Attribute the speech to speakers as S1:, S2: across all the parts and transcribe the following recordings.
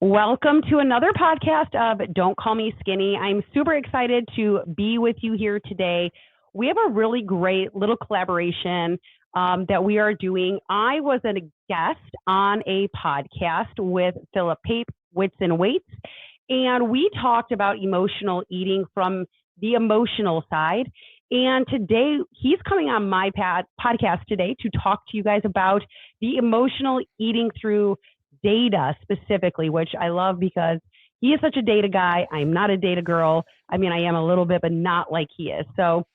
S1: Welcome to another podcast of Don't Call Me Skinny. I'm super excited to be with you here today. We have a really great little collaboration that we are doing. I was a guest on a podcast with Pape, Wits and Weights, and we talked about emotional eating from the emotional side. And today, he's coming on my podcast today to talk to you guys about the emotional eating through data specifically, which I love because he is such a data guy. I'm not a data girl. I mean, I am a little bit, but not like he is. So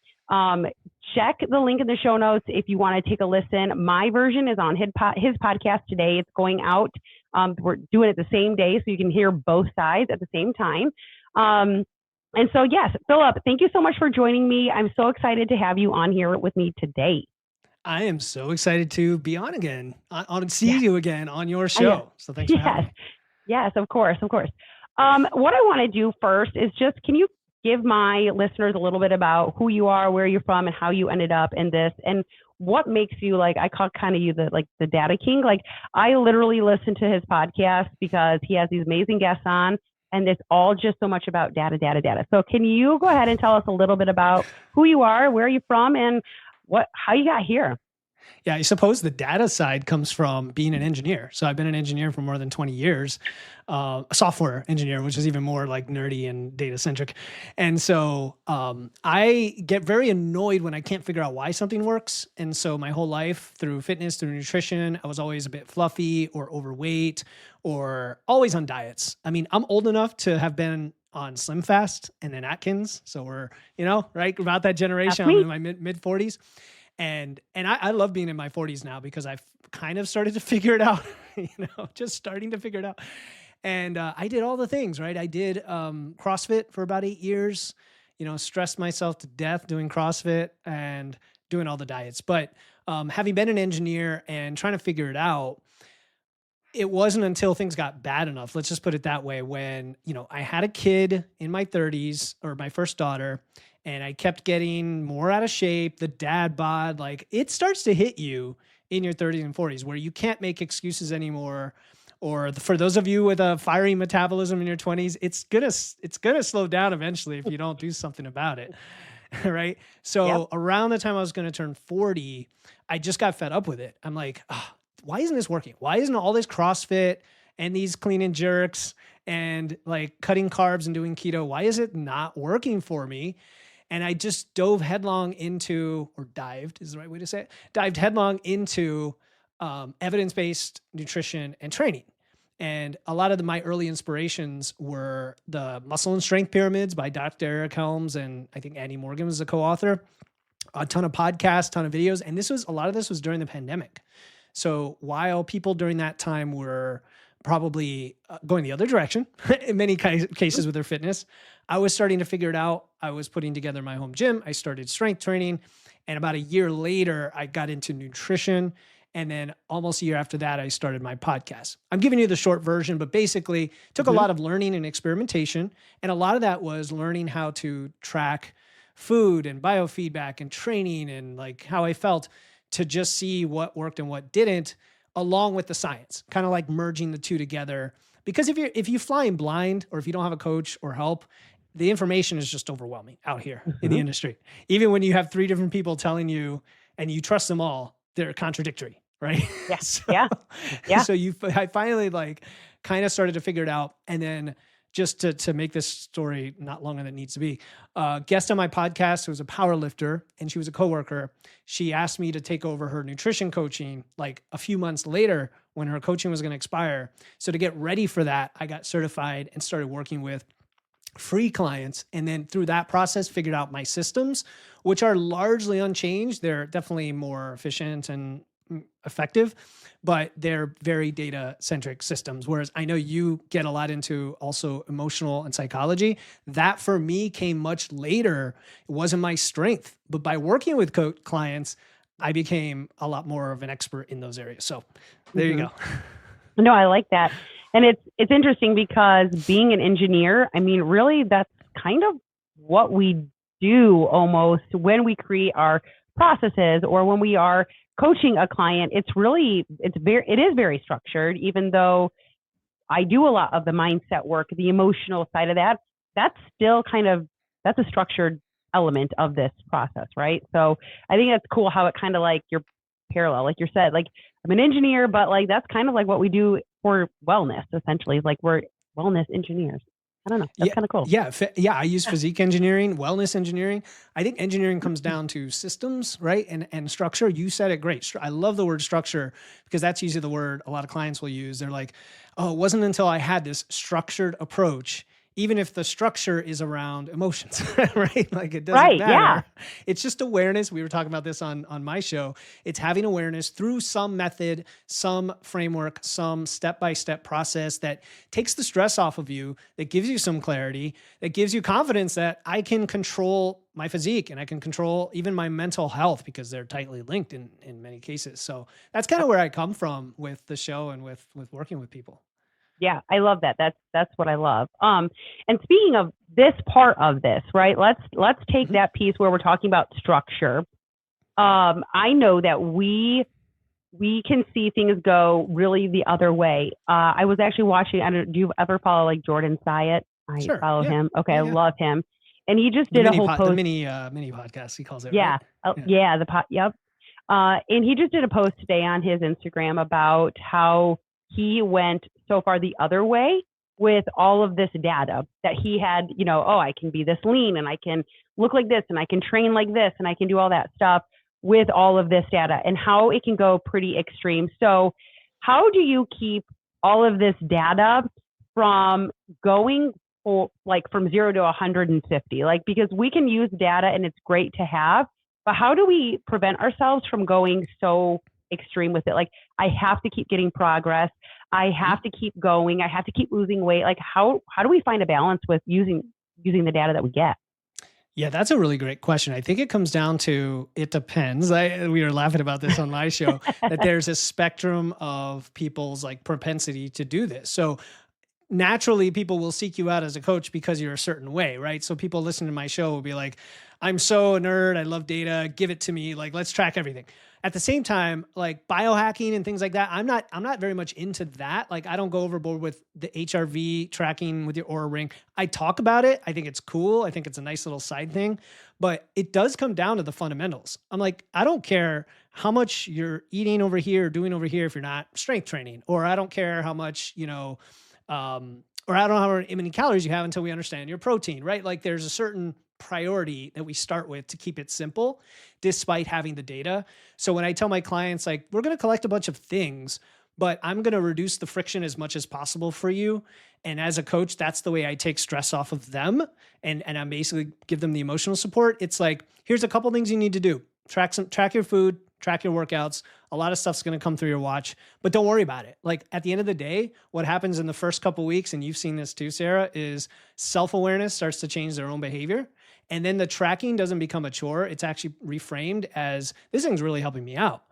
S1: check the link in the show notes if you want to take a listen. My version is on his podcast today. It's going out. We're doing it the same day, so you can hear both sides at the same time. And so, yes, Philip, thank you so much for joining me. I'm so excited to have you on here with me today.
S2: I am so excited to be on again, see you again on your show. So thanks for having me.
S1: Yes, of course. What I want to do first is just, can you give my listeners a little bit about who you are, where you're from, and how you ended up in this, and what makes you, like, I call kind of you the data king. Like, I literally listen to his podcast because he has these amazing guests on, and it's all just so much about data. So can you go ahead and tell us a little bit about who you are, where you're from, and how you got here?
S2: Yeah, I suppose the data side comes from being an engineer. So I've been an engineer for more than 20 years, a software engineer, which is even more like nerdy and data centric. And so I get very annoyed when I can't figure out why something works. And so my whole life through fitness, through nutrition, I was always a bit fluffy or overweight or always on diets. I mean, I'm old enough to have been on Slim Fast and then Atkins. So we're, right about that generation. I'm in my mid 40s. And I love being in my 40s now because I've kind of started to figure it out, just starting to figure it out. And I did all the things, right? I did CrossFit for about 8 years, stressed myself to death doing CrossFit and doing all the diets. But having been an engineer and trying to figure it out, it wasn't until things got bad enough, let's just put it that way, when, I had a kid in my 30s, or my first daughter, and I kept getting more out of shape, the dad bod, like, it starts to hit you in your 30s and 40s where you can't make excuses anymore. Or for those of you with a fiery metabolism in your 20s, it's gonna slow down eventually if you don't do something about it. Right? So around the time I was going to turn 40, I just got fed up with it. I'm like, why isn't this working? Why isn't all this CrossFit and these clean and jerks and like cutting carbs and doing keto, why is it not working for me? And I just dived headlong into evidence-based nutrition and training. And a lot of my early inspirations were the Muscle and Strength Pyramids by Dr. Eric Helms, and I think Andy Morgan was a co-author. A ton of podcasts, ton of videos, and a lot of this was during the pandemic. So while people during that time were probably going the other direction in many cases with their fitness, I was starting to figure it out. I was putting together my home gym. I started strength training. And about a year later, I got into nutrition. And then almost a year after that, I started my podcast. I'm giving you the short version, but basically took a lot of learning and experimentation. And a lot of that was learning how to track food and biofeedback and training and like how I felt, to just see what worked and what didn't, along with the science, kind of like merging the two together. Because if you fly in blind, or if you don't have a coach or help, the information is just overwhelming out here in the industry. Even when you have 3 different people telling you and you trust them all, they're contradictory, right?
S1: Yes.
S2: So I finally like kind of started to figure it out. And then just to make this story not longer than it needs to be, guest on my podcast who was a power lifter, and she was a coworker. She asked me to take over her nutrition coaching like a few months later when her coaching was going to expire. So to get ready for that, I got certified and started working with free clients. And then through that process, figured out my systems, which are largely unchanged. They're definitely more efficient and effective, but they're very data centric systems. Whereas I know you get a lot into also emotional and psychology. That for me came much later. It wasn't my strength, but by working with clients, I became a lot more of an expert in those areas. So there you go.
S1: No, I like that. And it's interesting because being an engineer, I mean, really that's kind of what we do almost when we create our processes or when we are coaching a client. It is very structured, even though I do a lot of the mindset work, the emotional side of that. That's still that's a structured element of this process, right? So I think that's cool how it kind of like you're parallel, like you said, like I'm an engineer, but like that's kind of like what we do for wellness, essentially. Like we're wellness engineers. I don't know. That's kind of cool.
S2: Yeah. I use physique engineering, wellness engineering. I think engineering comes down to systems, right? And structure. You said it great. I love the word structure because that's usually the word a lot of clients will use. They're like, oh, it wasn't until I had this structured approach, even if the structure is around emotions, right? Like it doesn't matter.
S1: Yeah.
S2: It's just awareness. We were talking about this on my show. It's having awareness through some method, some framework, some step-by-step process that takes the stress off of you, that gives you some clarity, that gives you confidence that I can control my physique and I can control even my mental health because they're tightly linked in many cases. So that's kind of where I come from with the show and with working with people.
S1: Yeah, I love that. That's what I love. And speaking of this part of this, right? Let's take that piece where we're talking about structure. I know that we can see things go really the other way. I was actually watching. Do you ever follow like Jordan Syatt? I follow him. Okay, I love him. And he just did a whole post.
S2: The mini podcast, he calls it.
S1: Yeah,
S2: right?
S1: Yep. And he just did a post today on his Instagram about how he went so far the other way with all of this data that he had, I can be this lean and I can look like this and I can train like this and I can do all that stuff with all of this data and how it can go pretty extreme. So how do you keep all of this data from going from 0 to 150? Like, because we can use data and it's great to have, but how do we prevent ourselves from going so extreme with it? Like, I have to keep getting progress. I have to keep going. I have to keep losing weight. Like, how do we find a balance with using the data that we get?
S2: Yeah, that's a really great question. I think it comes down to, it depends. We were laughing about this on my show, that there's a spectrum of people's like propensity to do this. So naturally people will seek you out as a coach because you're a certain way, right? So people listening to my show will be like, I'm so a nerd. I love data. Give it to me. Like, let's track everything. At the same time, like biohacking and things like that, I'm not very much into that. Like, I don't go overboard with the HRV tracking with your Oura ring. I talk about it. I think it's cool. I think it's a nice little side thing, but it does come down to the fundamentals. I'm like, I don't care how much you're eating over here, doing over here, if you're not strength training, or I don't care how much, or I don't know how many calories you have until we understand your protein, right? Like, there's a certain priority that we start with to keep it simple, despite having the data. So when I tell my clients, like, we're going to collect a bunch of things, but I'm going to reduce the friction as much as possible for you. And as a coach, that's the way I take stress off of them. And I basically give them the emotional support. It's like, here's a couple things you need to do. Track your food, track your workouts. A lot of stuff's going to come through your watch, but don't worry about it. Like, at the end of the day, what happens in the first couple of weeks, and you've seen this too, Sarah, is self-awareness starts to change their own behavior. And then the tracking doesn't become a chore. It's actually reframed as, this thing's really helping me out.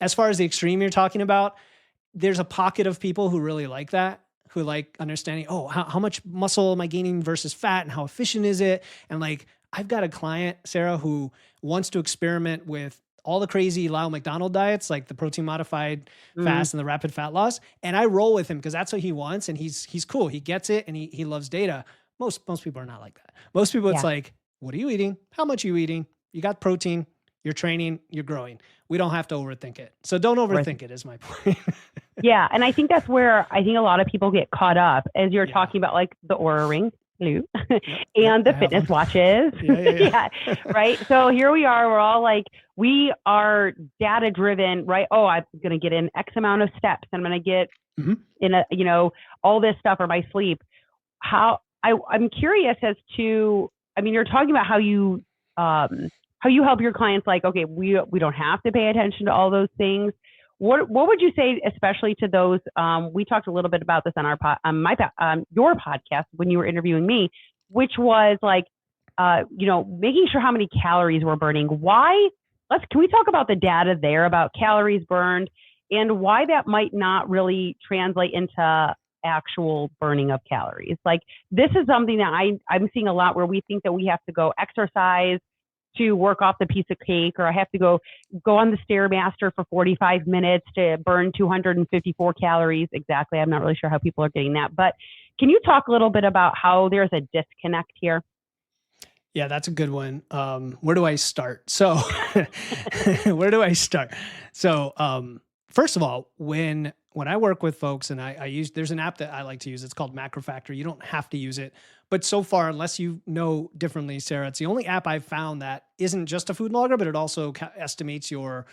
S2: As far as the extreme you're talking about, there's a pocket of people who really like that, who like understanding, oh, how much muscle am I gaining versus fat and how efficient is it? And like, I've got a client, Sarah, who wants to experiment with all the crazy Lyle McDonald diets, like the protein modified fast and the rapid fat loss. And I roll with him because that's what he wants. And he's cool. He gets it and he loves data. Most people are not like that. Most people, it's like, what are you eating? How much are you eating? You got protein, you're training, you're growing. We don't have to overthink it. So don't overthink it is my point.
S1: Yeah. And I think that's where I think a lot of people get caught up as you're talking about, like the Oura ring. And the fitness watches. Yeah. Right. So here we are. We're all like, we are data driven, right? Oh, I'm going to get in X amount of steps. I'm going to get in all this stuff or my sleep. I'm curious as to, I mean, you're talking about how you help your clients, like, okay, we don't have to pay attention to all those things. What would you say, especially to those? We talked a little bit about this on your podcast when you were interviewing me, which was like, making sure how many calories we're burning. Can we talk about the data there about calories burned and why that might not really translate into actual burning of calories? Like, this is something that I'm seeing a lot where we think that we have to go exercise to work off the piece of cake, or I have to go on the Stairmaster for 45 minutes to burn 254 calories. Exactly. I'm not really sure how people are getting that, but can you talk a little bit about how there's a disconnect here?
S2: Yeah, that's a good one. Where do I start? So, where do I start? So, first of all, when I work with folks and I use, there's an app that I like to use. It's called Macro Factor. You don't have to use it, but so far, unless you know differently, Sarah, it's the only app I've found that isn't just a food logger, but it also estimates your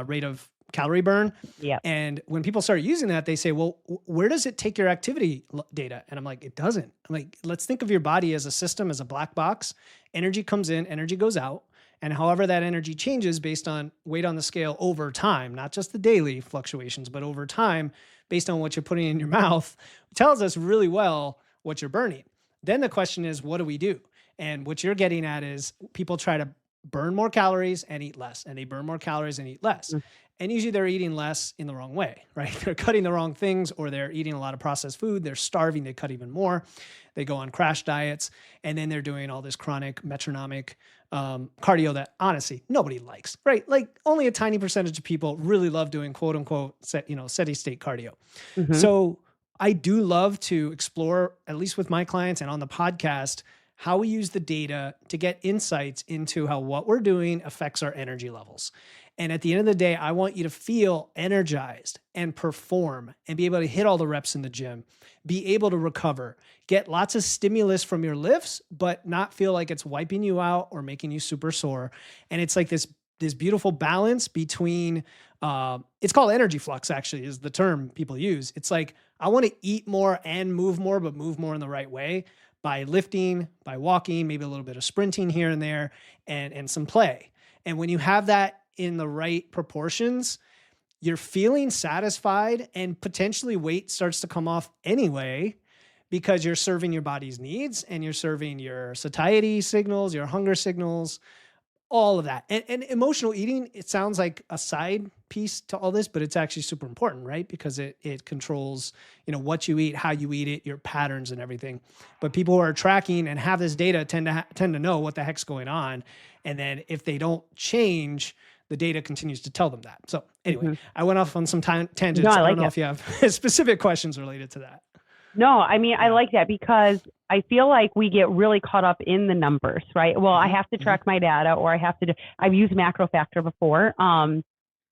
S2: rate of calorie burn.
S1: Yeah.
S2: And when people start using that, they say, well, where does it take your activity data? And I'm like, it doesn't. I'm like, let's think of your body as a system, as a black box. Energy comes in, energy goes out. And however that energy changes based on weight on the scale over time, not just the daily fluctuations, but over time, based on what you're putting in your mouth, tells us really well what you're burning. Then the question is, what do we do? And what you're getting at is people try to burn more calories and eat less, and they burn more calories and eat less. And usually they're eating less in the wrong way, right? They're cutting the wrong things, or they're eating a lot of processed food. They're starving. They cut even more. They go on crash diets, and then they're doing all this chronic metronomic cardio that honestly nobody likes, right? Like only a tiny percentage of people really love doing quote unquote steady state cardio. So I do love to explore, at least with my clients and on the podcast, how we use the data to get insights into how what we're doing affects our energy levels. And at the end of the day, I want you to feel energized and perform and be able to hit all the reps in the gym, be able to recover, get lots of stimulus from your lifts, but not feel like it's wiping you out or making you super sore. And it's like this beautiful balance between, it's called energy flux, actually, is the term people use. It's like, I want to eat more and move more, but move more in the right way by lifting, by walking, maybe a little bit of sprinting here and there, and some play. And when you have that in the right proportions, you're feeling satisfied, and potentially weight starts to come off anyway, because you're serving your body's needs and you're serving your satiety signals, your hunger signals, all of that. And emotional eating, it sounds like a side piece to all this, but it's actually super important, right? Because it controls, what you eat, how you eat it, your patterns and everything. But people who are tracking and have this data tend to know what the heck's going on. And then if they don't change, the data continues to tell them that. So anyway, I went off on some tangents.
S1: No,
S2: I don't know if you have specific questions related to that.
S1: No, I mean, I like that, because I feel like we get really caught up in the numbers, right? Well, I have to track my data, or I've used Macro Factor before. I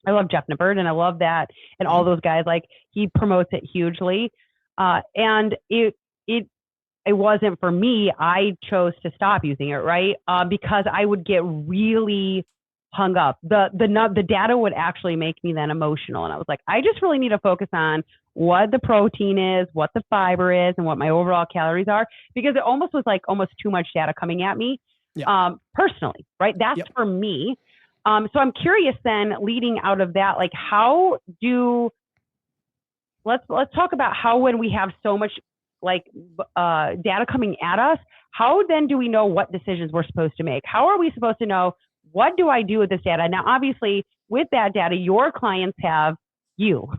S1: love Jeff Nibbard, and I love that. And all those guys, like, he promotes it hugely. And it wasn't for me. I chose to stop using it, right? Because I would get really hung up. The data would actually make me then emotional. And I was like, I just really need to focus on what the protein is, what the fiber is, and what my overall calories are, because it almost was like almost too much data coming at me, personally, right? That's for me. So I'm curious then, leading out of that, like, let's talk about how, when we have so much data coming at us, how then do we know what decisions we're supposed to make? How are we supposed to know, what do I do with this data? Now, obviously, with that data, your clients have you,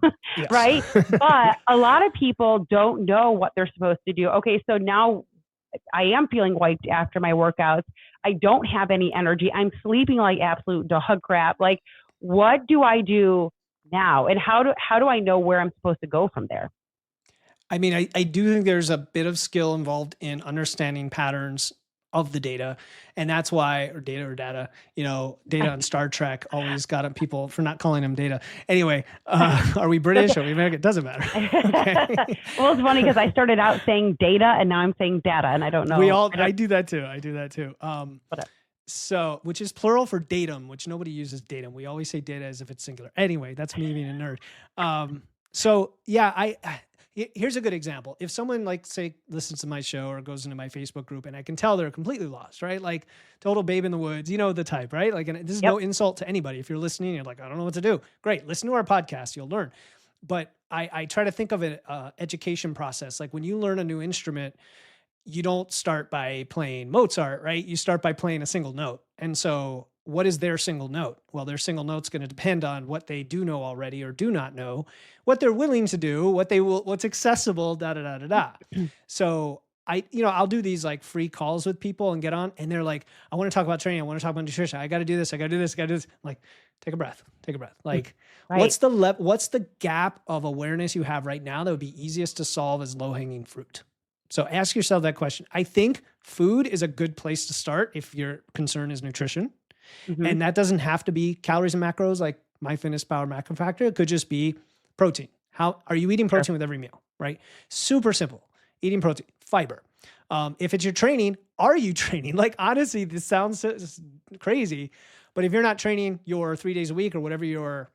S1: right? But a lot of people don't know what they're supposed to do. Okay, so now I am feeling wiped after my workouts. I don't have any energy. I'm sleeping like absolute dog crap. Like, what do I do now? And how do I know where I'm supposed to go from there?
S2: I mean, I do think there's a bit of skill involved in understanding patterns of the data. And that's why, data on Star Trek always got at people for not calling them data. Anyway, are we British? Are we American? It doesn't matter. Okay.
S1: Well, it's funny because I started out saying data and now I'm saying data, and I don't know.
S2: I do that too. So, which is plural for datum, which nobody uses datum. We always say data as if it's singular. Anyway, that's me being a nerd. Here's a good example. If someone, like, say, listens to my show or goes into my Facebook group, and I can tell they're completely lost, right? Like, total babe in the woods, the type, right? Like, and this is no insult to anybody. If you're listening, you're like, I don't know what to do. Great. Listen to our podcast. You'll learn. But I try to think of it, education process. Like, when you learn a new instrument, you don't start by playing Mozart, right? You start by playing a single note. And so what is their single note? Well, their single note's going to depend on what they do know already or do not know, what they're willing to do, what's accessible, So I'll do these like free calls with people and get on, and they're like, I want to talk about training. I want to talk about nutrition. I got to do this. I got to do this. I got to do this. I'm like, take a breath. Like,
S1: Right.
S2: what's the gap of awareness you have right now that would be easiest to solve as low hanging fruit? So ask yourself that question. I think food is a good place to start if your concern is nutrition.
S1: Mhm.
S2: And that doesn't have to be calories and macros like MyFitnessPal macro factor. It could just be protein. How are you eating protein with every meal, right? Super simple. Eating protein, fiber. If it's your training, are you training? Like, honestly, this sounds crazy, but if you're not training your 3 days a week or whatever your,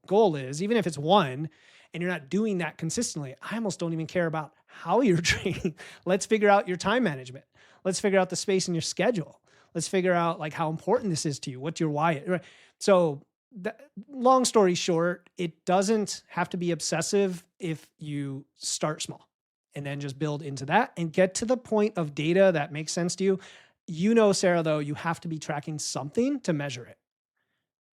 S2: goal is, even if it's one, and you're not doing that consistently, I almost don't even care about how you're training. Let's figure out your time management. Let's figure out the space in your schedule. Let's figure out like how important this is to you. What's your why? Right? So long story short, it doesn't have to be obsessive if you start small and then just build into that and get to the point of data that makes sense to you. Sarah, though, you have to be tracking something to measure it.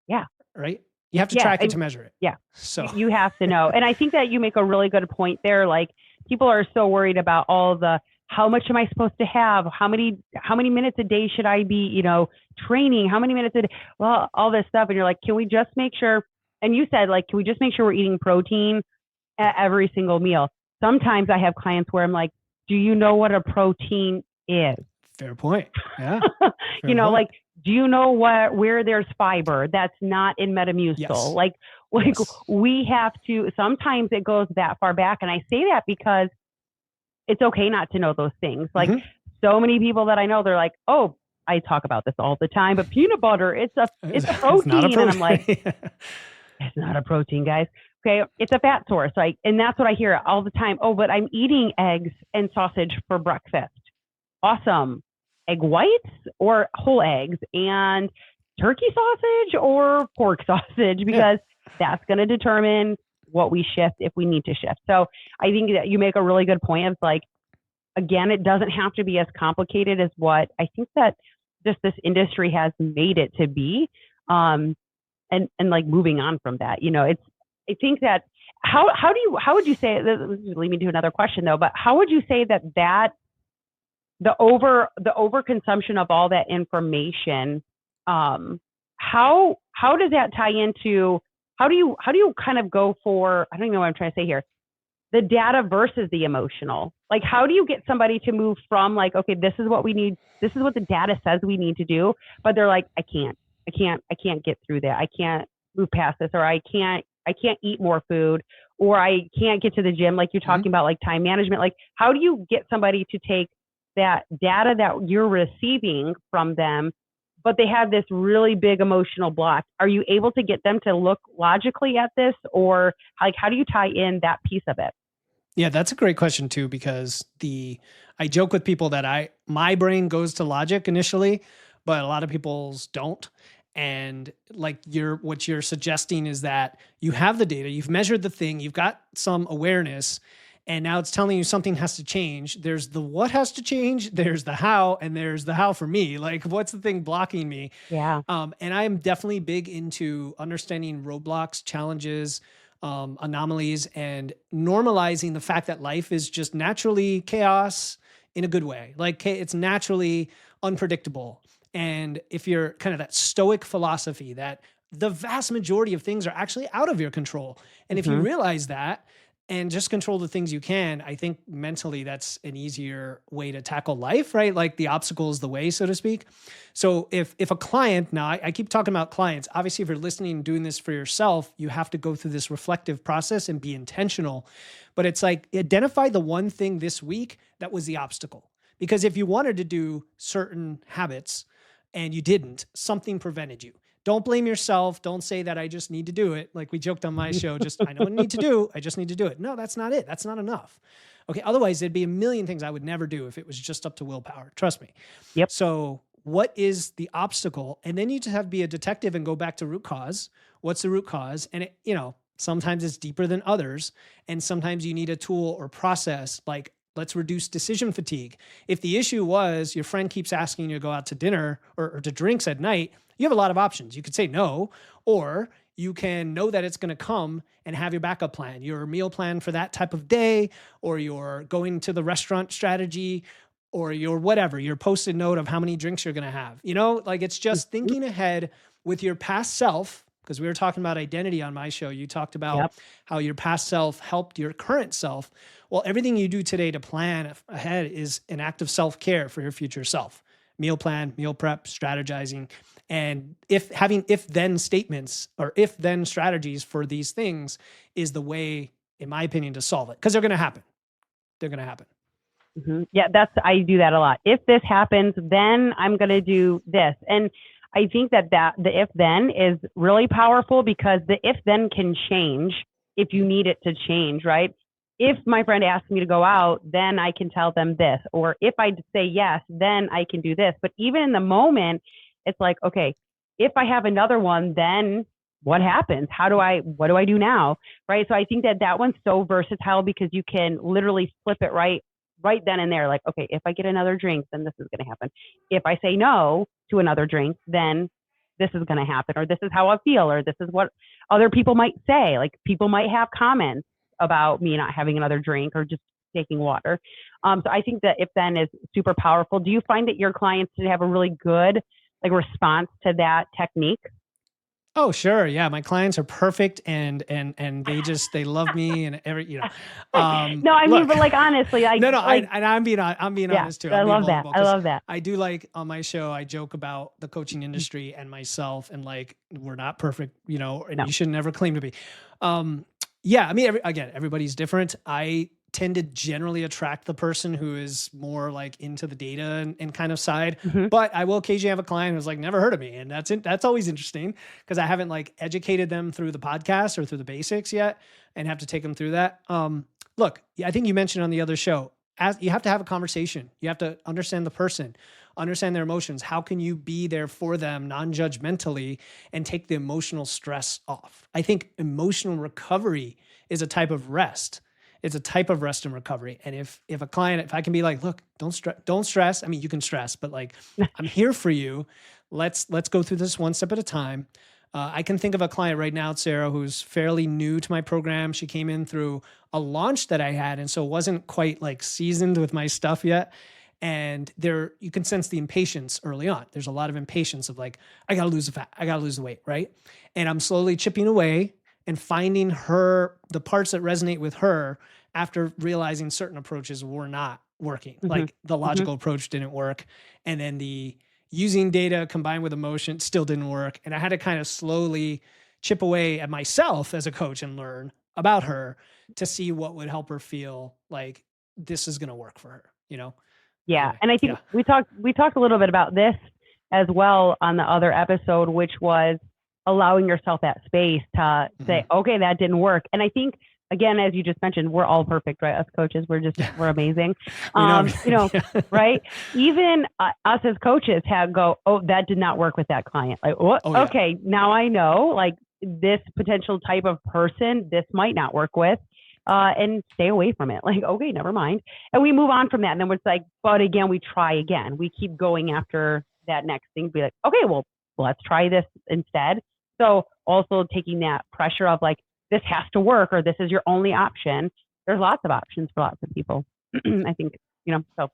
S1: Yeah.
S2: Right? You have to track it to measure it.
S1: Yeah.
S2: So
S1: you have to know. And I think that you make a really good point there. Like, people are so worried about all the, how much am I supposed to have? How many minutes a day should I be, training? How many minutes a day? Well, all this stuff. And you're like, can we just make sure? And you said, like, can we just make sure we're eating protein at every single meal? Sometimes I have clients where I'm like, do you know what a protein is?
S2: Fair point. Yeah.
S1: Like, do you know where there's fiber that's not in Metamucil?
S2: Yes.
S1: Like yes. We have to, sometimes it goes that far back. And I say that because it's okay not to know those things. Like, so many people that I know, they're like, oh, I talk about this all the time, but peanut butter, it's a protein.
S2: It's not a protein.
S1: And I'm like, it's not a protein, guys. Okay. It's a fat source. And that's what I hear all the time. Oh, but I'm eating eggs and sausage for breakfast. Awesome. Egg whites or whole eggs, and turkey sausage or pork sausage, because that's going to determine what we shift if we need to shift. So I think that you make a really good point of like, again, it doesn't have to be as complicated as what I think that just this industry has made it to be. And like moving on from that, I think that how would you say, this is leading me to another question though, but how would you say that the overconsumption of all that information, how does that tie into, how do you kind of go for, I don't even know what I'm trying to say here, the data versus the emotional? Like, how do you get somebody to move from like, okay, this is what we need, this is what the data says we need to do, but they're like, I can't get through that. I can't move past this, or I can't eat more food, or I can't get to the gym. Like you're talking about, like time management. Like, how do you get somebody to take that data that you're receiving from them, but they have this really big emotional block? Are you able to get them to look logically at this, or like, how do you tie in that piece of it?
S2: Yeah, that's a great question too, because I joke with people that my brain goes to logic initially, but a lot of people's don't. And like what you're suggesting is that you have the data, you've measured the thing, you've got some awareness, and now it's telling you something has to change. There's the what has to change, there's the how, and there's the how for me. Like, what's the thing blocking me?
S1: Yeah.
S2: And I am definitely big into understanding roadblocks, challenges, anomalies, and normalizing the fact that life is just naturally chaos in a good way. Like, it's naturally unpredictable. And if you're kind of that stoic philosophy that the vast majority of things are actually out of your control. And if you realize that and just control the things you can, I think mentally that's an easier way to tackle life, right? Like the obstacle is the way, so to speak. So if a client, now I keep talking about clients, obviously if you're listening and doing this for yourself, you have to go through this reflective process and be intentional. But it's like, identify the one thing this week that was the obstacle. Because if you wanted to do certain habits and you didn't, something prevented you. Don't blame yourself. Don't say that I just need to do it. Like we joked on my show, just I know what I need to do. I just need to do it. No, that's not it. That's not enough. Okay. Otherwise there'd be a million things I would never do if it was just up to willpower. Trust me.
S1: Yep.
S2: So what is the obstacle? And then you just have to be a detective and go back to root cause. What's the root cause? And sometimes it's deeper than others. And sometimes you need a tool or process like, let's reduce decision fatigue. If the issue was your friend keeps asking you to go out to dinner or to drinks at night, you have a lot of options. You could say no, or you can know that it's going to come and have your backup plan, your meal plan for that type of day, or your going to the restaurant strategy, or your whatever, your post-it note of how many drinks you're going to have. Like it's just thinking ahead with your past self, because we were talking about identity on my show. You talked about how your past self helped your current self. Well, everything you do today to plan ahead is an act of self-care for your future self. Meal plan, meal prep, strategizing. And having if-then statements or if-then strategies for these things is the way, in my opinion, to solve it. Because they're going to happen. They're going to happen.
S1: Yeah, I do that a lot. If this happens, then I'm going to do this. And I think that the if then is really powerful, because the if then can change if you need it to change, right? If my friend asks me to go out, then I can tell them this. Or if I say yes, then I can do this. But even in the moment, it's like, okay, if I have another one, then what happens? What do I do now? Right. So I think that one's so versatile, because you can literally flip it right then and there. Like, okay, if I get another drink, then this is going to happen. If I say no to another drink, then this is going to happen, or this is how I feel, or this is what other people might say. Like, people might have comments about me not having another drink or just taking water. So I think that if then is super powerful. Do you find that your clients have a really good response to that technique?
S2: Oh, sure. Yeah. My clients are perfect and they love me and
S1: no, I mean, but honestly,
S2: I'm being honest too.
S1: I love that. I love that.
S2: I do, on my show, I joke about the coaching industry and myself, and we're not perfect, and no. You should never claim to be. Yeah. I mean, everybody's different. I tend to generally attract the person who is more into the data and kind of side. But I will occasionally have a client who's never heard of me. And that's always interesting, because I haven't educated them through the podcast or through the basics yet, and have to take them through that. Look, I think you mentioned on the other show, you have to have a conversation. You have to understand the person, understand their emotions. How can you be there for them non-judgmentally and take the emotional stress off? I think emotional recovery is a type of rest. It's a type of rest and recovery. And if I can be look, don't stress. I mean, you can stress, but I'm here for you. Let's go through this one step at a time. I can think of a client right now, Sarah, who's fairly new to my program. She came in through a launch that I had, and so wasn't quite seasoned with my stuff yet. And you can sense the impatience early on. There's a lot of impatience of I got to lose the fat. I got to lose the weight. Right. And I'm slowly chipping away and finding the parts that resonate with her after realizing certain approaches were not working. The logical approach didn't work. And then the using data combined with emotion still didn't work. And I had to kind of slowly chip away at myself as a coach and learn about her to see what would help her feel like this is going to work for her,
S1: Yeah.
S2: Anyway,
S1: and I think we talked a little bit about this as well on the other episode, which was allowing yourself that space to say, okay, that didn't work. And I think, again, as you just mentioned, we're all perfect, right? Us coaches, we're amazing. Right? Even us as coaches oh, that did not work with that client. What? Oh, yeah. Okay, now I know, this potential type of person, this might not work with, and stay away from it. Okay, never mind. And we move on from that. And then it's but again, we try again. We keep going after that next thing. Be okay, well, let's try this instead. So also taking that pressure of this has to work, or this is your only option. There's lots of options for lots of people. I think, so.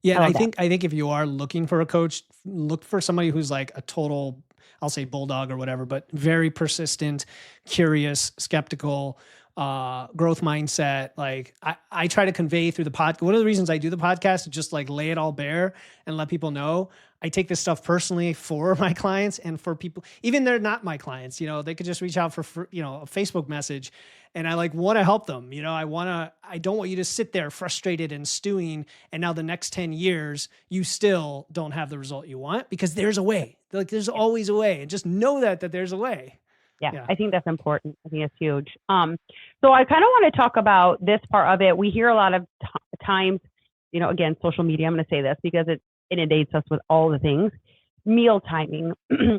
S2: Yeah. I think if you are looking for a coach, look for somebody who's a total, I'll say bulldog or whatever, but very persistent, curious, skeptical, growth mindset. I try to convey through the podcast. One of the reasons I do the podcast is just lay it all bare and let people know I take this stuff personally for my clients and for people, even they're not my clients, they could just reach out for a Facebook message, and I want to help them. I don't want you to sit there frustrated and stewing, and now the next 10 years, you still don't have the result you want, because there's a way. There's always a way, and just know that there's a way.
S1: Yeah, I think that's important. I think it's huge. So I kind of want to talk about this part of it. We hear a lot of times, again, social media, I'm going to say this because it inundates us with all the things. Meal timing.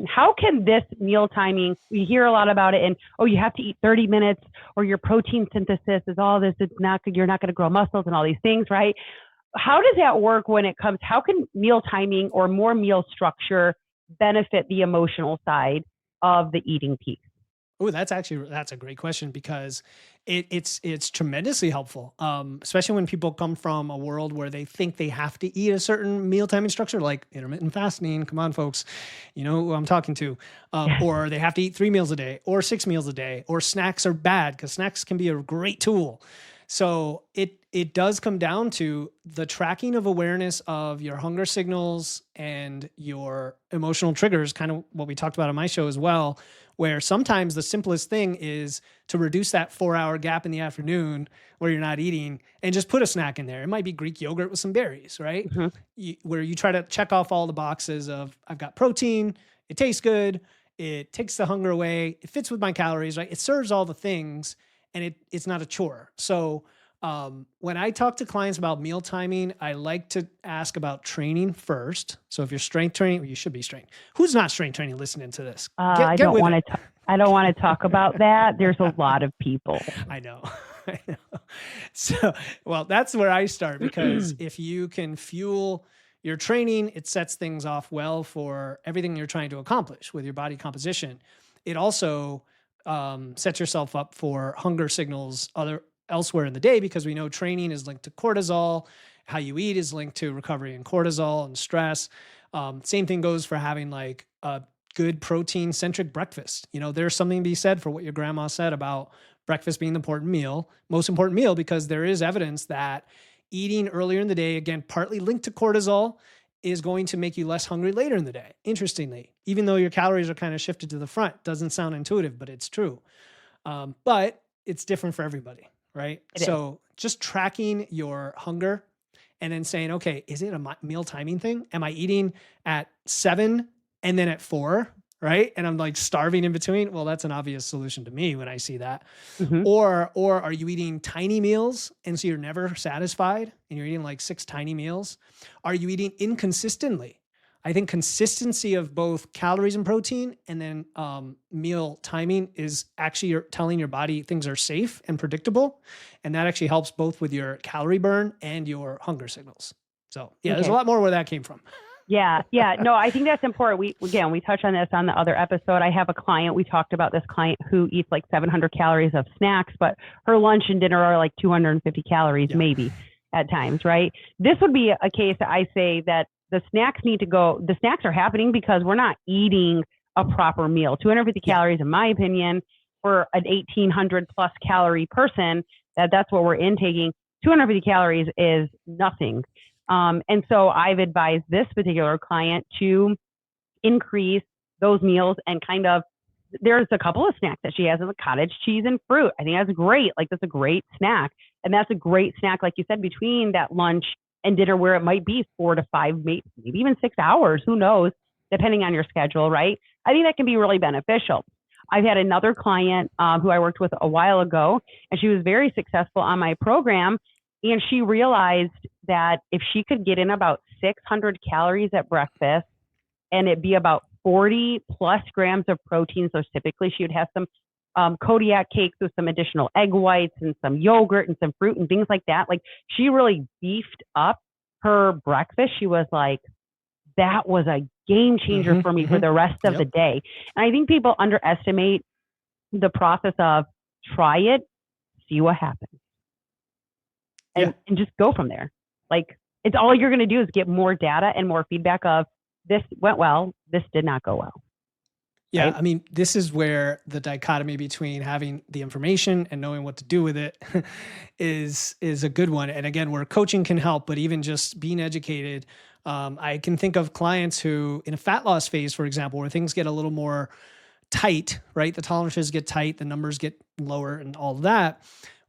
S1: How can this meal timing, we hear a lot about it, and, oh, you have to eat 30 minutes, or your protein synthesis is all this, it's not good, you're not going to grow muscles and all these things, right? How does that work how can meal timing or more meal structure benefit the emotional side of the eating piece?
S2: Oh, that's a great question because it's tremendously helpful, especially when people come from a world where they think they have to eat a certain meal timing structure, like intermittent fasting. Come on, folks, you know who I'm talking to,
S1: Yes.
S2: or they have to eat 3 meals a day, or 6 meals a day, or snacks are bad because snacks can be a great tool. So it does come down to the tracking of awareness of your hunger signals and your emotional triggers, kind of what we talked about on my show as well, where sometimes the simplest thing is to reduce that 4 hour gap in the afternoon where you're not eating and just put a snack in there. It might be Greek yogurt with some berries, right?
S1: Mhm.
S2: Where you try to check off all the boxes of I've got protein, it tastes good, it takes the hunger away, it fits with my calories, right? It serves all the things and it's not a chore. So when I talk to clients about meal timing, I like to ask about training first. So if you're strength training, well, you should be strength. Who's not strength training listening to this?
S1: I
S2: Get
S1: don't
S2: with
S1: want
S2: it.
S1: to. I don't want to talk about that. There's a lot of people.
S2: I know. I know. So, well, that's where I start because if you can fuel your training, it sets things off well for everything you're trying to accomplish with your body composition. It also sets yourself up for hunger signals elsewhere in the day because we know training is linked to cortisol. How you eat is linked to recovery and cortisol and stress. Same thing goes for having like a good protein centric breakfast. You know, there's something to be said for what your grandma said about breakfast being the most important meal, because there is evidence that eating earlier in the day, again, partly linked to cortisol, is going to make you less hungry later in the day. Interestingly, even though your calories are kind of shifted to the front, doesn't sound intuitive, but it's true. But it's different for everybody, right?
S1: It is.
S2: So just tracking your hunger and then saying, okay, is it a meal timing thing? Am I eating at 7 and then at 4, right? And I'm like starving in between. Well, that's an obvious solution to me when I see that.
S1: Mhm.
S2: Or are you eating tiny meals and so you're never satisfied and you're eating like 6 tiny meals? Are you eating inconsistently? I think consistency of both calories and protein and then meal timing is actually you're telling your body things are safe and predictable. And that actually helps both with your calorie burn and your hunger signals. So yeah, there's a
S1: Okay.
S2: lot more where that came from.
S1: Yeah. No, I think that's important. We touched on this on the other episode. I have a client. We talked about this client who eats like 700 calories of snacks, but her lunch and dinner are like 250 calories,
S2: Yeah.
S1: maybe at times, right? This would be a case that I say that the snacks need to go. The snacks are happening because we're not eating a proper meal. 250
S2: Yeah.
S1: calories, in my opinion, for an 1,800 plus calorie person, that's what we're intaking. 250 calories is nothing. And so I've advised this particular client to increase those meals and kind of, there's a couple of snacks that she has, is a cottage cheese and fruit. I think that's great. Like that's a great snack. And that's a great snack, like you said, between that lunch and dinner where it might be 4 to 5, maybe even 6 hours, who knows, depending on your schedule, right? I think that can be really beneficial. I've had another client who I worked with a while ago, and she was very successful on my program. And she realized that if she could get in about 600 calories at breakfast and it be about 40 plus grams of protein, so typically she would have some Kodiak cakes with some additional egg whites and some yogurt and some fruit and things like that. Like she really beefed up her breakfast. She was like, that was a game changer for me for the rest of the day. And I think people underestimate the process of try it, see what happens. And just go from there. Like it's all you're going to do is get more data and more feedback of this went well, this did not go well.
S2: Yeah.
S1: Right?
S2: I mean, this is where the dichotomy between having the information and knowing what to do with it is a good one. And again, where coaching can help, but even just being educated, I can think of clients who in a fat loss phase, for example, where things get a little more tight, right? The tolerances get tight, the numbers get lower and all of that,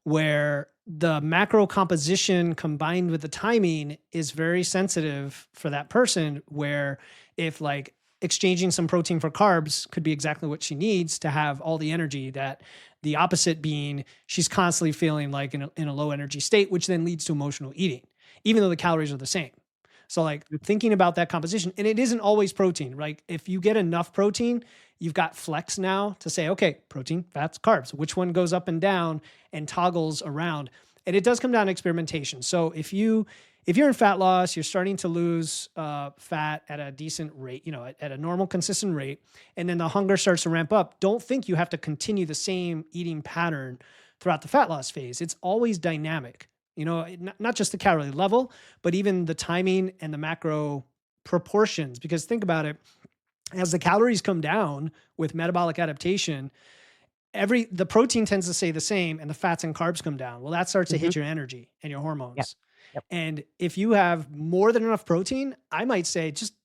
S2: where the macro composition combined with the timing is very sensitive for that person, where if like exchanging some protein for carbs could be exactly what she needs to have all the energy, that the opposite being she's constantly feeling like in a low energy state, which then leads to emotional eating, even though the calories are the same. So like thinking about that composition, and it isn't always protein, right? If you get enough protein, you've got flex now to say, okay, protein, fats, carbs, which one goes up and down and toggles around. And it does come down to experimentation. So if you if you're in fat loss, you're starting to lose fat at a decent rate, at a normal, consistent rate, and then the hunger starts to ramp up, don't think you have to continue the same eating pattern throughout the fat loss phase. It's always dynamic, not just the calorie level, but even the timing and the macro proportions. Because think about it, as the calories come down with metabolic adaptation, the protein tends to stay the same and the fats and carbs come down. Well, that starts to hit your energy and your hormones.
S1: Yep. Yep.
S2: And if you have more than enough protein, I might say just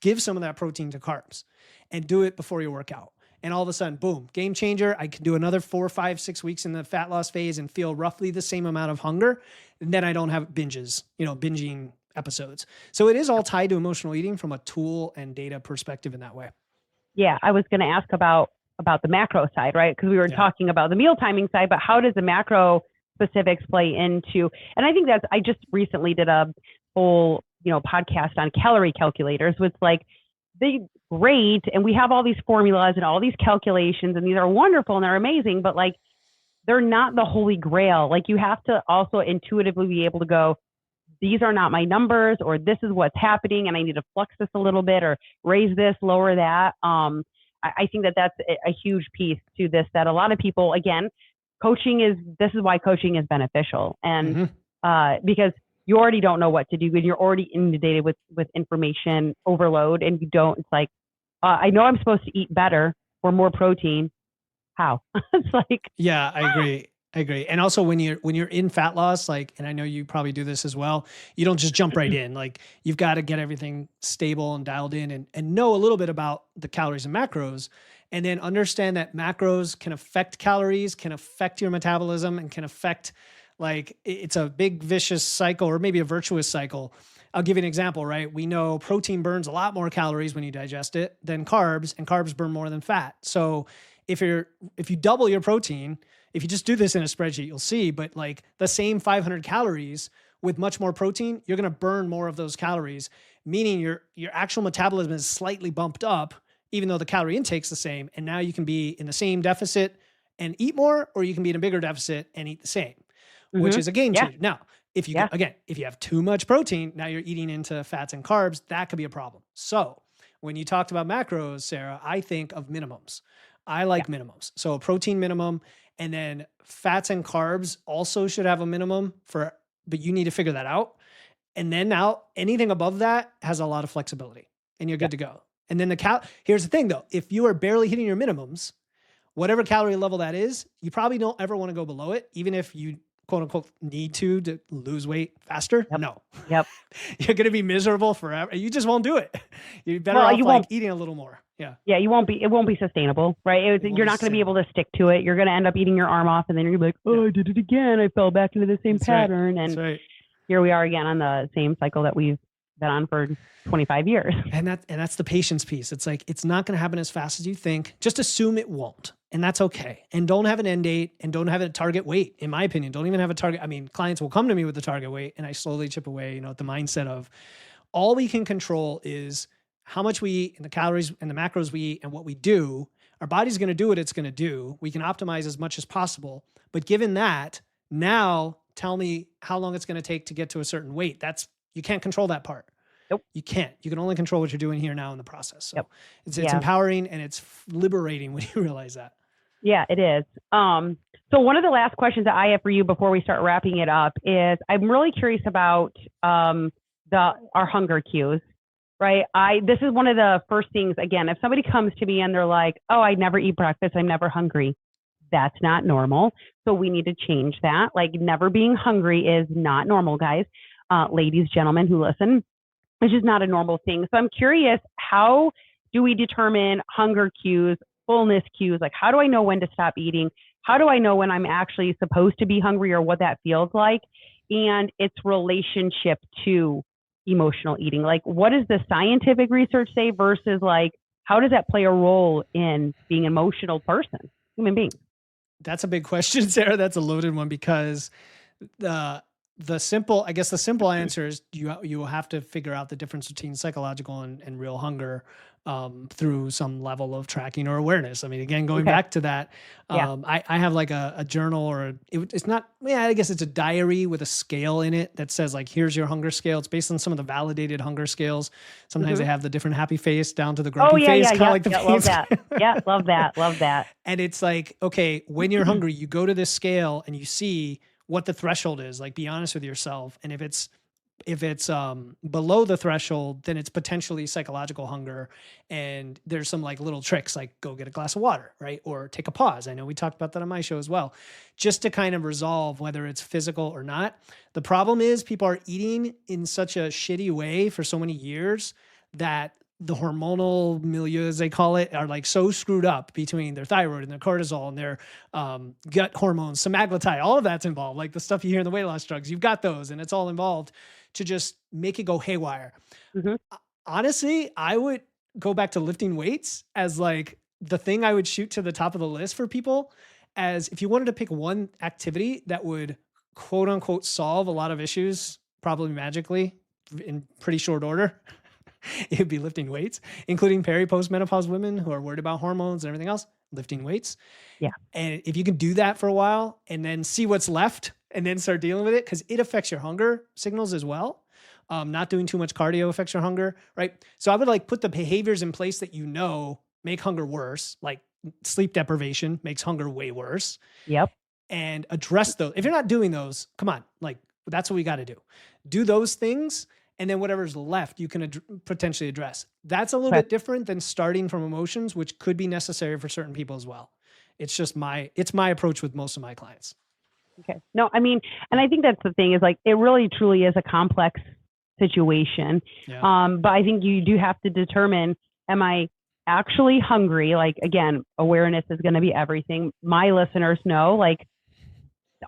S2: give some of that protein to carbs and do it before your workout. And all of a sudden, boom, game changer. I can do another 4, 5, 6 weeks in the fat loss phase and feel roughly the same amount of hunger. And then I don't have binges, binging episodes. So it is all tied to emotional eating from a tool and data perspective in that way.
S1: Yeah, I was going to ask about the macro side, right? Because we were talking about the meal timing side, but how does the macro specifics play into, and I think I just recently did a whole, podcast on calorie calculators, which they great. And we have all these formulas and all these calculations, and these are wonderful and they're amazing, but they're not the holy grail. You have to also intuitively be able to go, these are not my numbers, or this is what's happening and I need to flex this a little bit or raise this, lower that. I think that's a huge piece to this, that a lot of people, again, this is why coaching is beneficial. And because you already don't know what to do and you're already inundated with information overload, and you don't, it's I know I'm supposed to eat better or more protein. How? It's
S2: yeah, I agree. And also when you're in fat loss, and I know you probably do this as well, you don't just jump right in. You've got to get everything stable and dialed in and know a little bit about the calories and macros, and then understand that macros can affect calories, can affect your metabolism, and can affect, it's a big vicious cycle, or maybe a virtuous cycle. I'll give you an example, right? We know protein burns a lot more calories when you digest it than carbs, and carbs burn more than fat. So if you double your protein, if you just do this in a spreadsheet, you'll see, but the same 500 calories with much more protein, you're going to burn more of those calories, meaning your actual metabolism is slightly bumped up, even though the calorie intake's the same. And now you can be in the same deficit and eat more, or you can be in a bigger deficit and eat the same, which is a game changer. Now, if you have too much protein, now you're eating into fats and carbs, that could be a problem. So when you talked about macros, Sarah, I think of minimums. I like minimums. So a protein minimum, and then fats and carbs also should have a minimum but you need to figure that out. And then now anything above that has a lot of flexibility and you're good to go. And then here's the thing though, if you are barely hitting your minimums, whatever calorie level that is, you probably don't ever want to go below it, even if you quote unquote need to lose weight faster.
S1: Yep.
S2: No.
S1: Yep.
S2: You're going to be miserable forever. You just won't do it. You're better off eating a little more. Yeah.
S1: Yeah. It won't be sustainable, right? You're not going to be able to stick to it. You're going to end up eating your arm off, and then you're going to be I did it again. I fell back into the same pattern.
S2: Right.
S1: And here we are again on the same cycle that we've been on for 25 years.
S2: And that's the patience piece. It's it's not going to happen as fast as you think. Just assume it won't. And that's okay. And don't have an end date, and don't have a target weight. In my opinion, don't even have a target. I mean, clients will come to me with the target weight, and I slowly chip away, at the mindset of all we can control is how much we eat and the calories and the macros we eat and what we do. Our body's going to do what it's going to do. We can optimize as much as possible. But given that, now tell me how long it's going to take to get to a certain weight. You can't control that part.
S1: Nope.
S2: You can't. You can only control what you're doing here now in the process. So it's empowering, and it's liberating when you realize that. Yeah,
S1: it is. So one of the last questions that I have for you before we start wrapping it up is, I'm really curious about our hunger cues, right? This is one of the first things, again, if somebody comes to me and they're like, oh, I never eat breakfast, I'm never hungry. That's not normal. So we need to change that. Never being hungry is not normal, guys. Ladies, gentlemen who listen, it's just not a normal thing. So I'm curious, how do we determine hunger cues, fullness cues? How do I know when to stop eating? How do I know when I'm actually supposed to be hungry, or what that feels like? And its relationship to emotional eating. What does the scientific research say versus how does that play a role in being an emotional person, human being?
S2: That's a big question, Sarah. That's a loaded one, because the simple answer is you will have to figure out the difference between psychological and real hunger. through some level of tracking or awareness. I mean, again, going back to that, I have like a journal or it's not, I guess it's a diary with a scale in it that says like, here's your hunger scale. It's based on some of the validated hunger scales. Sometimes they have the different happy face down to the grumpy face. Kind of like the
S1: love that. Yeah. Love that. Love that.
S2: And it's like, okay, when you're hungry, you go to this scale and you see what the threshold is. Like, be honest with yourself. And if it's below the threshold, then it's potentially psychological hunger. And there's some like little tricks, like go get a glass of water, right? Or take a pause. I know we talked about that on my show as well, just to kind of resolve whether it's physical or not. The problem is people are eating in such a shitty way for so many years that the hormonal milieu, as they call it, are like so screwed up between their thyroid and their cortisol and their gut hormones, semaglutide, all of that's involved. Like the stuff you hear in the weight loss drugs, you've got those and it's all involved to just make it go haywire. Honestly, I would go back to lifting weights as like the thing I would shoot to the top of the list for people, as if you wanted to pick one activity that would quote unquote solve a lot of issues, probably magically in pretty short order. It would be lifting weights, including postmenopause women who are worried about hormones and everything else, lifting weights.
S1: Yeah.
S2: And if you can do that for a while and then see what's left and then start dealing with it, because it affects your hunger signals as well. Not doing too much cardio affects your hunger, right? So I would like put the behaviors in place that make hunger worse, like sleep deprivation makes hunger way worse.
S1: Yep.
S2: And address those. If you're not doing those, come on, like that's what we got to do. Do those things. And then whatever's left, you can potentially address. That's a little bit different than starting from emotions, which could be necessary for certain people as well. It's just my approach with most of my clients.
S1: Okay. No, I mean, and I think that's the thing is like, it really truly is a complex situation. Yeah. But I think you do have to determine, am I actually hungry? Like, again, awareness is going to be everything. My listeners know, like,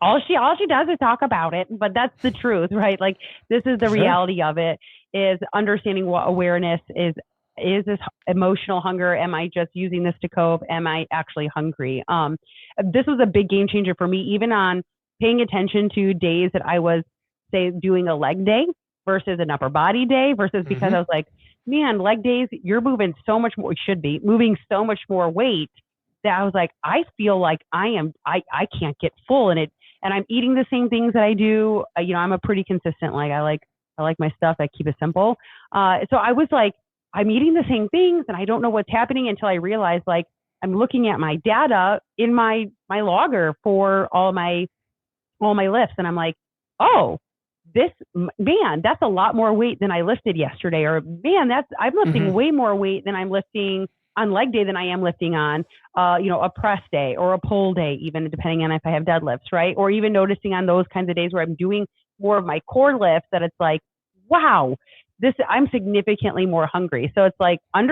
S1: all she does is talk about it, but that's the truth, right? Like this is the reality of it, is understanding what awareness is this emotional hunger? Am I just using this to cope? Am I actually hungry? This was a big game changer for me, even on paying attention to days that I was, say, doing a leg day versus an upper body day versus because I was like, man, leg days, you're moving so much more, should be moving so much more weight that I was like, I feel like I can't get full in it. And I'm eating the same things that I do. I'm a pretty consistent, like, I like my stuff. I keep it simple. So I was like, I'm eating the same things and I don't know what's happening until I realized, like, I'm looking at my data in my logger for all my lifts. And I'm like, oh, man, that's a lot more weight than I lifted yesterday. Or man, I'm lifting way more weight than I'm lifting on leg day than I am lifting on, a press day or a pull day, even depending on if I have deadlifts, right? Or even noticing on those kinds of days where I'm doing more of my core lifts that it's like, wow, I'm significantly more hungry. So it's like I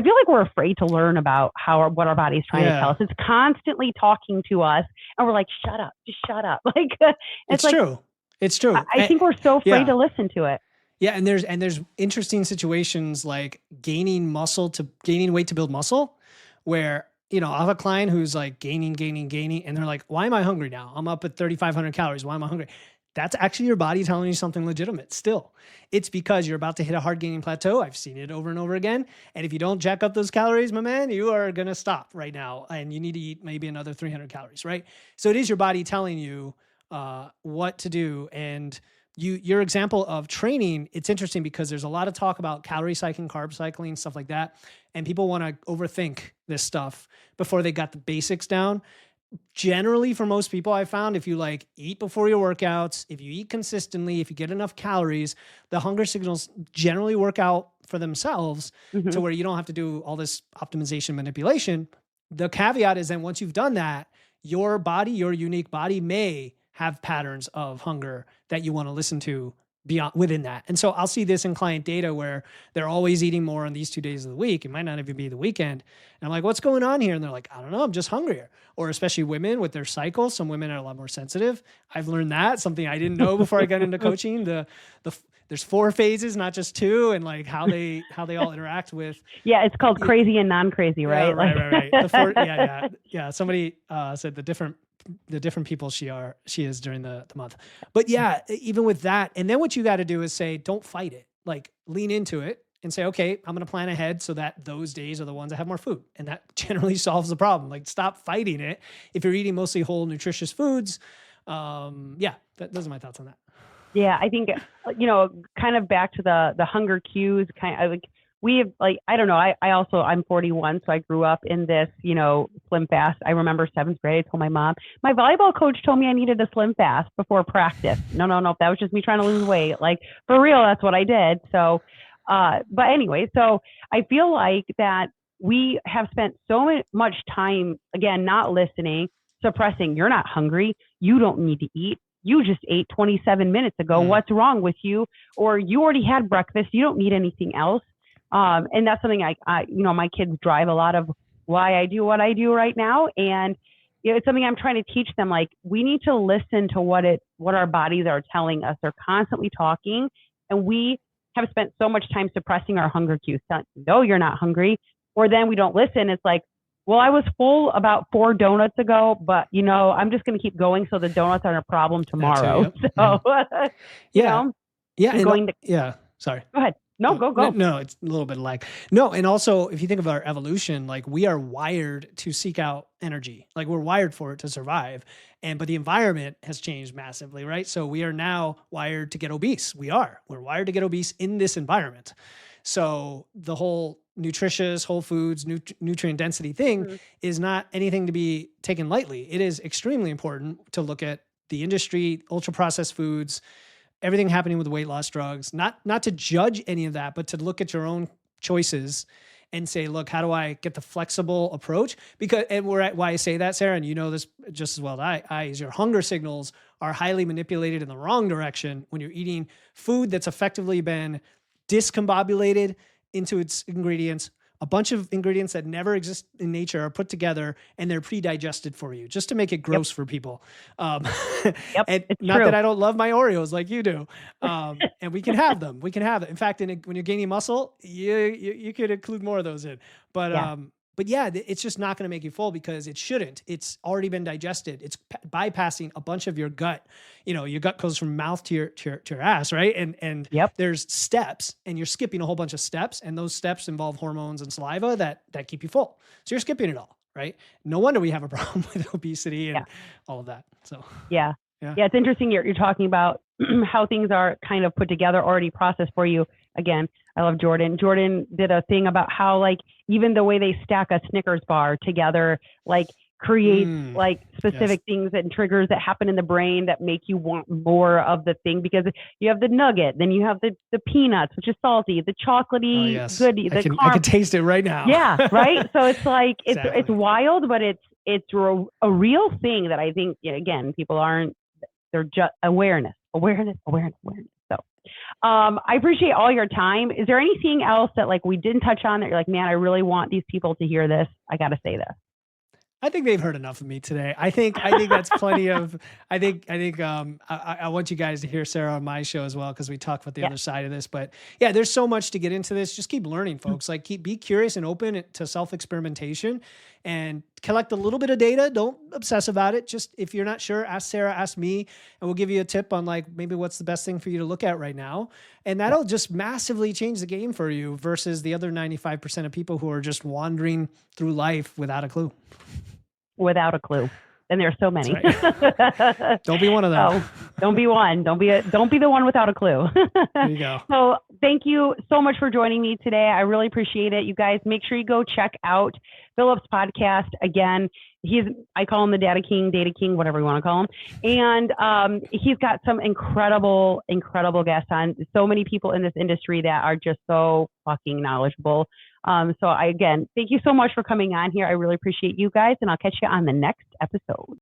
S1: feel like we're afraid to learn about what our body's trying to tell us. It's constantly talking to us and we're like, shut up, just shut up. Like, it's like,
S2: true. It's true.
S1: I think we're so afraid to listen to it.
S2: Yeah. And there's interesting situations like gaining weight to build muscle where, I'll have a client who's like gaining, and they're like, why am I hungry now? I'm up at 3,500 calories. Why am I hungry? That's actually your body telling you something legitimate still. It's because you're about to hit a hard gaining plateau. I've seen it over and over again. And if you don't jack up those calories, my man, you are going to stop right now. And you need to eat maybe another 300 calories, right? So it is your body telling you what to do. And your example of training, it's interesting because there's a lot of talk about calorie cycling, carb cycling, stuff like that. And people want to overthink this stuff before they got the basics down. Generally, for most people, I found if you like eat before your workouts, if you eat consistently, if you get enough calories, the hunger signals generally work out for themselves to where you don't have to do all this optimization manipulation. The caveat is that once you've done that, your unique body may have patterns of hunger that you want to listen to within that. And so I'll see this in client data where they're always eating more on these 2 days of the week. It might not even be the weekend. And I'm like, what's going on here? And they're like, I don't know, I'm just hungrier. Or especially women with their cycle. Some women are a lot more sensitive. I've learned that, something I didn't know before I got into coaching. There's 4 phases, not just 2, and like how they all interact with.
S1: Yeah, it's called crazy and non-crazy, right?
S2: Yeah, right. Yeah. Somebody said the different people she is during the month. But yeah, even with that, and then what you got to do is say, don't fight it. Like lean into it and say, okay, I'm going to plan ahead so that those days are the ones that have more food. And that generally solves the problem. Like, stop fighting it. If you're eating mostly whole, nutritious foods, those are my thoughts on that.
S1: Yeah, I think, kind of back to the hunger cues, kind of like we have, like, I don't know. I'm 41, so I grew up in this, slim fast. I remember 7th grade, I told my mom, my volleyball coach told me I needed a slim fast before practice. No. That was just me trying to lose weight. Like, for real, that's what I did. So, but anyway, so I feel like that we have spent so much time, again, not listening, suppressing. You're not hungry. You don't need to eat. You just ate 27 minutes ago. What's wrong with you? Or you already had breakfast. You don't need anything else. And that's something my kids drive a lot of why I do what I do right now. And it's something I'm trying to teach them. Like, we need to listen to what our bodies are telling us. They're constantly talking, and we have spent so much time suppressing our hunger cues. No, you're not hungry. Or then we don't listen. It's like, well, I was full about 4 donuts ago, but I'm just going to keep going. So the donuts aren't a problem tomorrow. So,
S2: Sorry.
S1: Go ahead. No, go.
S2: No, it's a little bit of lag. No, and also if you think of our evolution, like, we are wired to seek out energy. Like, we're wired for it to survive. But the environment has changed massively, right? So we are now wired to get obese. We're wired to get obese in this environment. So the whole nutritious, whole foods, nutrient density thing is not anything to be taken lightly. It is extremely important to look at the industry, ultra processed foods, everything happening with weight loss drugs, not to judge any of that, but to look at your own choices and say, look, how do I get the flexible approach? Why I say that, Sarah, and you know this just as well as I, is your hunger signals are highly manipulated in the wrong direction when you're eating food that's effectively been discombobulated into its ingredients. A bunch of ingredients that never exist in nature are put together, and they're pre-digested for you just to make it gross for people. And not that I don't love my Oreos like you do. And we can have them. We can have it. In fact, when you're gaining muscle, you could include more of those in. But it's just not going to make you full because it shouldn't. It's already been digested. It's bypassing a bunch of your gut. Your gut goes from mouth to your ass, right? And there's steps, and you're skipping a whole bunch of steps, and those steps involve hormones and saliva that keep you full. So you're skipping it all, right? No wonder we have a problem with obesity and all of that. So
S1: yeah, it's interesting. You're talking about how things are kind of put together, already processed for you. Again, I love Jordan. Jordan did a thing about how, like, even the way they stack a Snickers bar together, like, creates like specific things and triggers that happen in the brain that make you want more of the thing, because you have the nugget, then you have the peanuts, which is salty, the chocolatey goodie,
S2: I can taste it right now.
S1: Yeah, right. So it's like it's wild, but it's a real thing that I think, again, people aren't. They're just awareness. So I appreciate all your time. Is there anything else that, like, we didn't touch on that you're like, man, I really want these people to hear this? I got to say this.
S2: I think they've heard enough of me today. I think that's plenty of. I want you guys to hear Sarah on my show as well, because we talk about the other side of this. But yeah, there's so much to get into this. Just keep learning, folks. Like, be curious and open to self-experimentation, and collect a little bit of data. Don't obsess about it. Just, if you're not sure, ask Sarah, ask me, and we'll give you a tip on, like, maybe what's the best thing for you to look at right now. And that'll just massively change the game for you versus the other 95% of people who are just wandering through life without a clue.
S1: Without a clue. And there's so many.
S2: Right. Don't be one of them.
S1: Don't be one. Don't be the one without a clue.
S2: There you go.
S1: So thank you so much for joining me today. I really appreciate it. You guys, make sure you go check out Philip's podcast. Again, I call him the Data King, whatever you want to call him. And he's got some incredible guests on. So many people in this industry that are just so fucking knowledgeable. So again, thank you so much for coming on here. I really appreciate you guys, and I'll catch you on the next episode.